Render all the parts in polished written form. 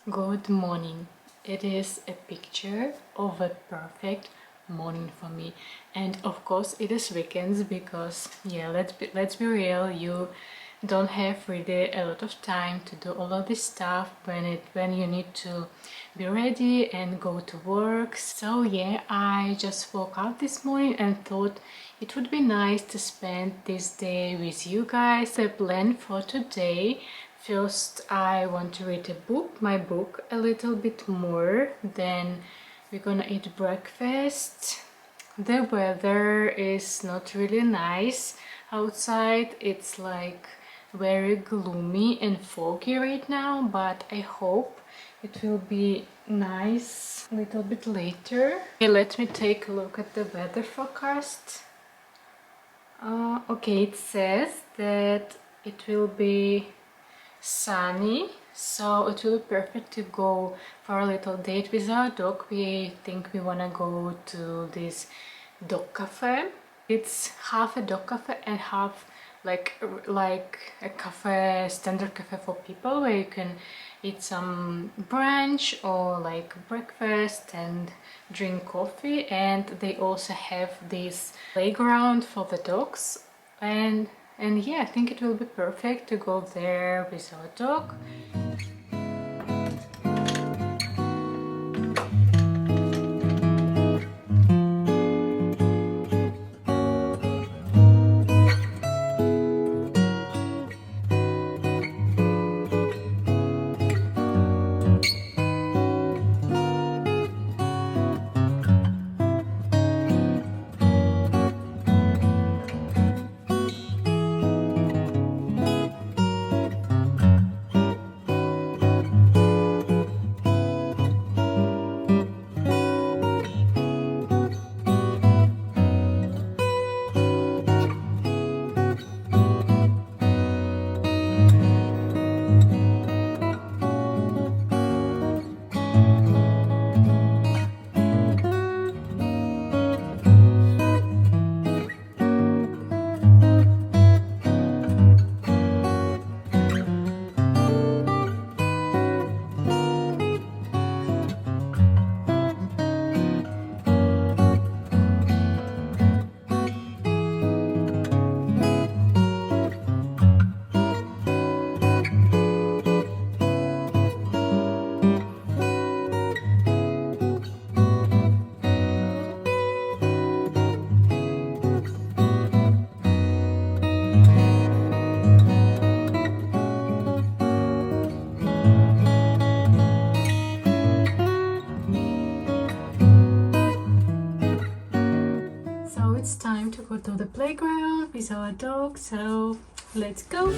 Good morning. It is a picture of a perfect morning for me, and of course it is weekends because let's be real, you don't have really a lot of time to do all of this stuff when you need to be ready and go to work. So yeah, I just woke up this morning and thought it would be nice to spend this day with you guys. The plan for today: first, I want to read my book a little bit more. Then we're gonna eat breakfast. The weather is not really nice outside. It's like very gloomy and foggy right now, but I hope it will be nice a little bit later. Okay, let me take a look at the weather forecast. Okay, it says that it will be sunny, so it will be perfect to go for a little date with our dog. We think we wanna go to this dog cafe. It's half a dog cafe and half like a cafe, standard cafe for people, where you can eat some brunch or like breakfast and drink coffee. And they also have this playground for the dogs, and yeah, I think it will be perfect to go there with our dog. So it's time to go to the playground with our dog, so let's go.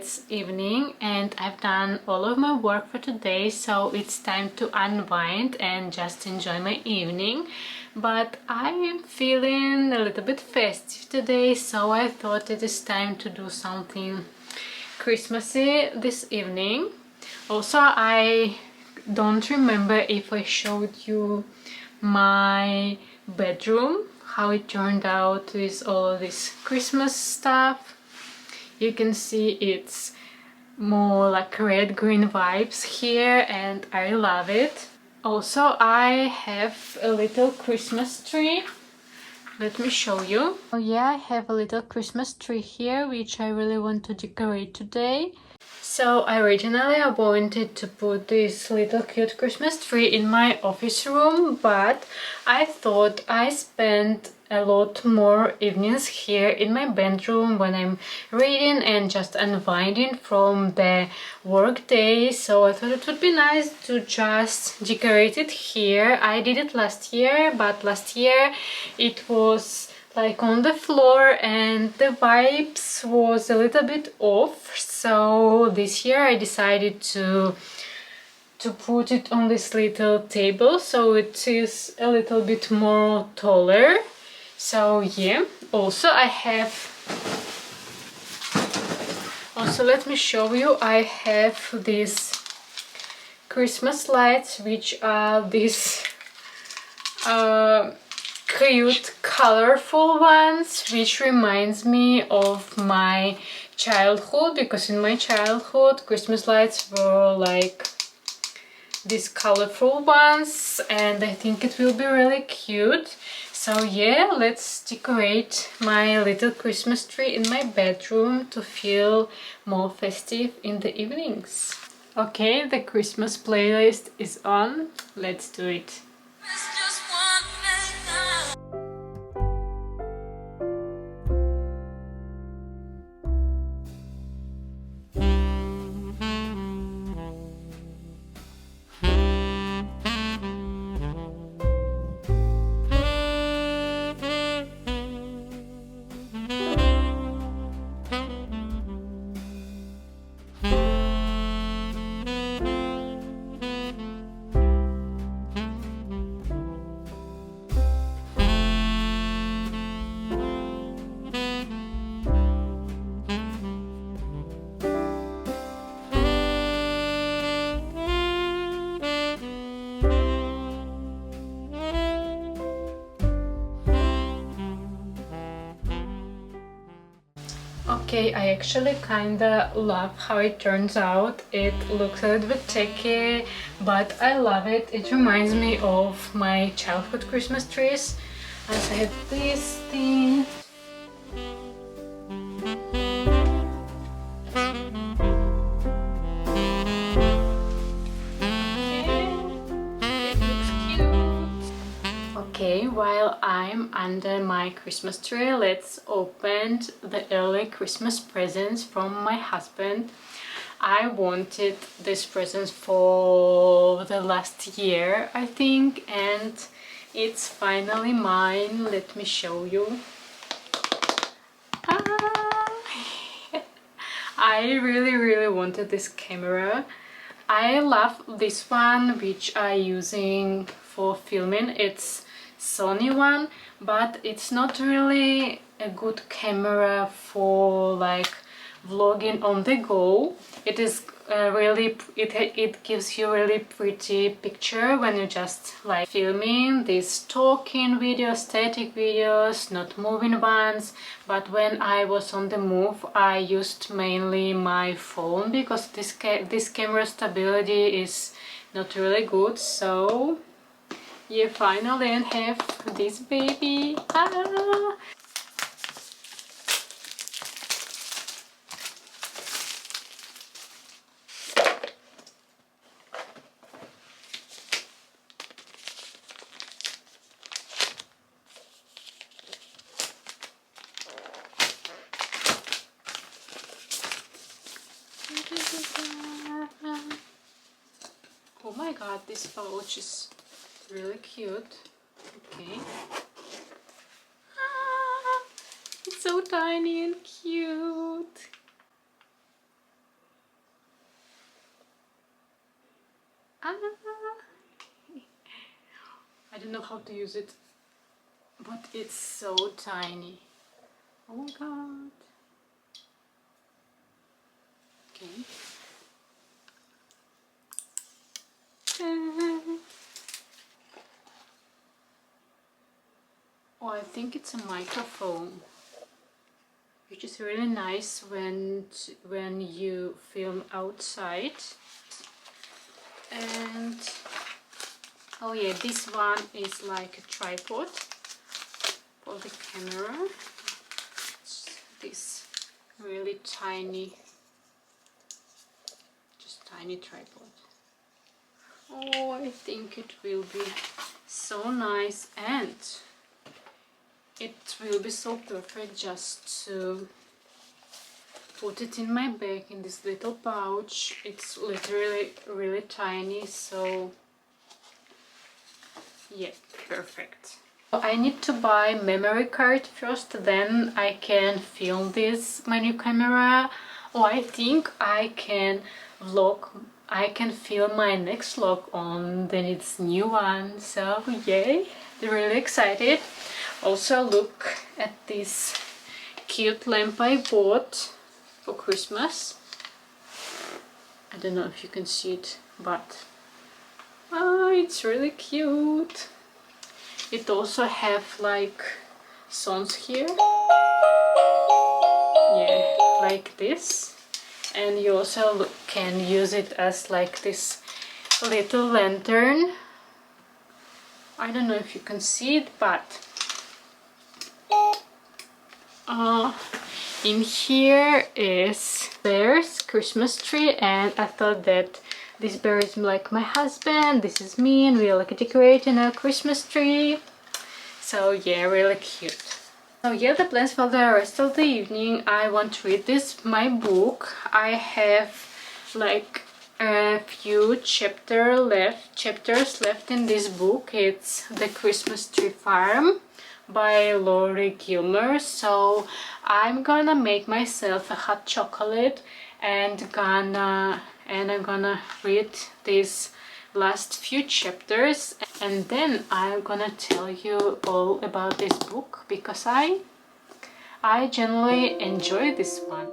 it's evening and I've done all of my work for today, so it's time to unwind and just enjoy my evening. But I am feeling a little bit festive today, so I thought it is time to do something Christmassy this evening. Also, I don't remember if I showed you my bedroom, how it turned out with all this Christmas stuff. You can see it's more like red-green vibes here and I love it. Also, I have a little Christmas tree. Let me show you. Oh yeah, I have a little Christmas tree here which I really want to decorate today. So originally I wanted to put this little cute Christmas tree in my office room, but I thought I spent a lot more evenings here in my bedroom when I'm reading and just unwinding from the work day, so I thought it would be nice to just decorate it here. I did it last year, but last year it was like on the floor and the vibes was a little bit off, so this year I decided to put it on this little table so it is a little bit more taller. So yeah, also let me show you, I have these Christmas lights which are these cute colorful ones, which reminds me of my childhood, because in my childhood Christmas lights were like these colorful ones and I think it will be really cute. So yeah, let's decorate my little Christmas tree in my bedroom to feel more festive in the evenings. Okay, the Christmas playlist is on. Let's do it. Okay, I actually kinda love how it turns out. It looks a little bit tacky, but I love it. It reminds me of my childhood Christmas trees. As I have this thing. Okay, while I'm under my Christmas tree, let's open the early Christmas presents from my husband. I wanted this present for the last year, I think, and it's finally mine. Let me show you. I really wanted this camera. I love this one, which I'm using for filming. It's Sony one, but it's not really a good camera for like vlogging on the go. It is it gives you really pretty picture when you just like filming these talking videos, static videos, not moving ones. But when I was on the move, I used mainly my phone because this camera stability is not really good. So yeah, finally I have this baby. Ah! Oh my god, this pouch is really cute. Okay. Ah, it's so tiny and cute. Ah, I don't know how to use it, but it's so tiny. Oh my god. Okay. Oh, I think it's a microphone, which is really nice when you film outside. And oh yeah, this one is like a tripod for the camera. It's this really tiny, just tiny tripod. Oh, I think it will be so nice, and it will be so perfect just to put it in my bag in this little pouch. It's literally really tiny, so yeah, perfect. I need to buy memory card first, then I can film this my new camera. Oh, I think I can vlog, I can film my next vlog on then its new one, so yay, really excited. Also look at this cute lamp I bought for Christmas. I don't know if you can see it, but it's really cute. It also have like songs here, yeah, like this, and you also can use it as like this little lantern. I don't know if you can see it, but in here is Bear's Christmas tree, and I thought that this bear is like my husband, this is me, and we're like decorating a Christmas tree. So yeah, really cute. So yeah, the plans for the rest of the evening, I want to read my book. I have like a few chapters left in this book. It's The Christmas Tree Farm by Laurie Gilmer. So I'm gonna make myself a hot chocolate and I'm gonna read these last few chapters, and then I'm gonna tell you all about this book because I generally enjoy this one.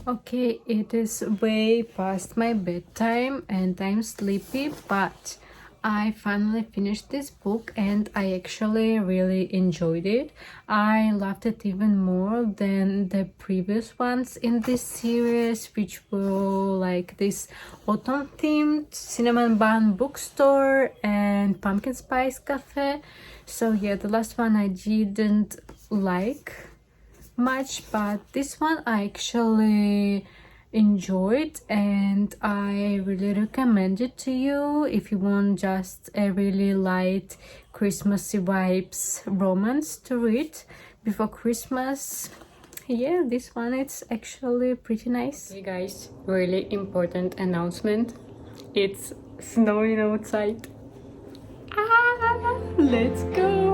Okay, it is way past my bedtime and I'm sleepy, but I finally finished this book and I actually really enjoyed it. I loved it even more than the previous ones in this series, which were like this autumn themed cinnamon bun bookstore and pumpkin spice cafe. So yeah, the last one I didn't like much, but this one I actually enjoyed and I really recommend it to you if you want just a really light Christmassy vibes romance to read before Christmas. Yeah, this one is actually pretty nice. Hey guys, really important announcement. It's snowing outside. Let's go.